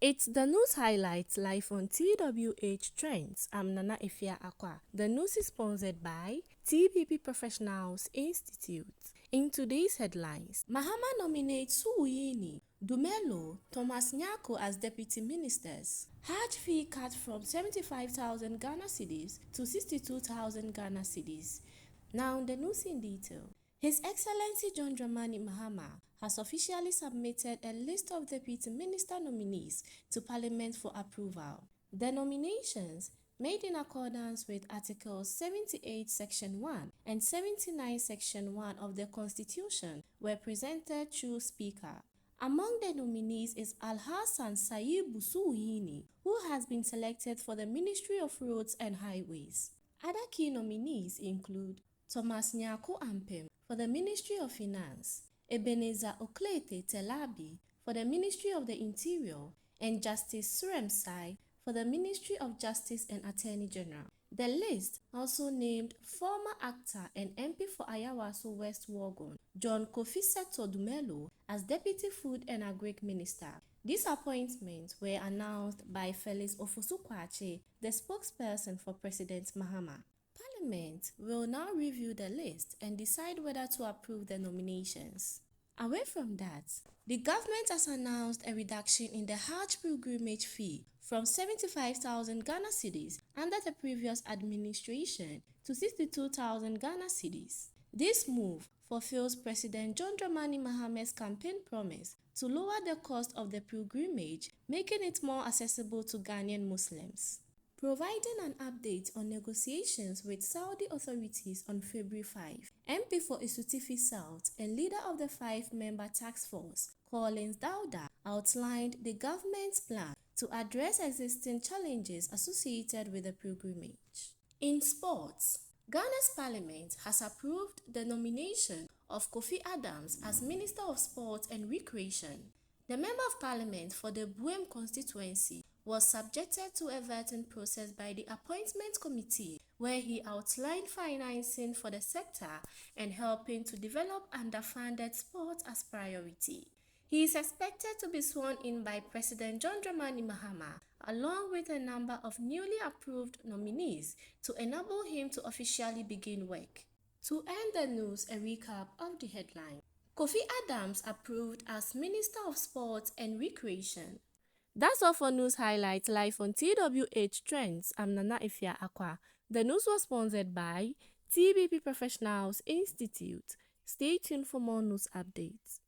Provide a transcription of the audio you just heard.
It's the news highlights live on TWH Trends. I'm Nana Efia Akwa. The news is sponsored by TPP Professionals Institute. In today's headlines, Mahama nominates Suwuyini, Dumelo, Thomas Nyako as deputy ministers. Hajj fee cut from 75,000 Ghana cedis to 62,000 Ghana cedis. Now the news in detail. His Excellency John Dramani Mahama has officially submitted a list of deputy minister nominees to Parliament for approval. The nominations, made in accordance with Articles 78 Section 1 and 79 Section 1 of the Constitution, were presented through Speaker. Among the nominees is Alhassan Sayibu Suwuyini, who has been selected for the Ministry of Roads and Highways. Other key nominees include Thomas Nyako Ampem for the Ministry of Finance, Ebenezer Oklete Telabi for the Ministry of the Interior, and Justice Surem Sai for the Ministry of Justice and Attorney General. The list also named former actor and MP for Ayawaso West Wuogon, John Kofi Dumelo, as Deputy Food and Agric Minister. These appointments were announced by Felix Ofosu-Kwakye, the spokesperson for President Mahama. Parliament will now review the list and decide whether to approve the nominations. Away from that, the government has announced a reduction in the Hajj pilgrimage fee from 75,000 Ghana cedis under the previous administration to 62,000 Ghana cedis. This move fulfills President John Dramani Mahama's campaign promise to lower the cost of the pilgrimage, making it more accessible to Ghanaian Muslims. Providing an update on negotiations with Saudi authorities on February 5, MP for Isutifi South and leader of the 5-member task force, Collins Dauda, outlined the government's plan to address existing challenges associated with the pilgrimage. In sports, Ghana's parliament has approved the nomination of Kofi Adams as Minister of Sport and Recreation. The Member of Parliament for the Buem constituency was subjected to a vetting process by the Appointment Committee, where he outlined financing for the sector and helping to develop underfunded sport as priority. He is expected to be sworn in by President John Dramani Mahama, along with a number of newly approved nominees, to enable him to officially begin work. To end the news, a recap of the headline. Kofi Adams approved as Minister of Sport and Recreation. That's all for news highlights live on TWH Trends. I'm Nana Efia Akwa. The news was sponsored by TPP Professionals Institute. Stay tuned for more news updates.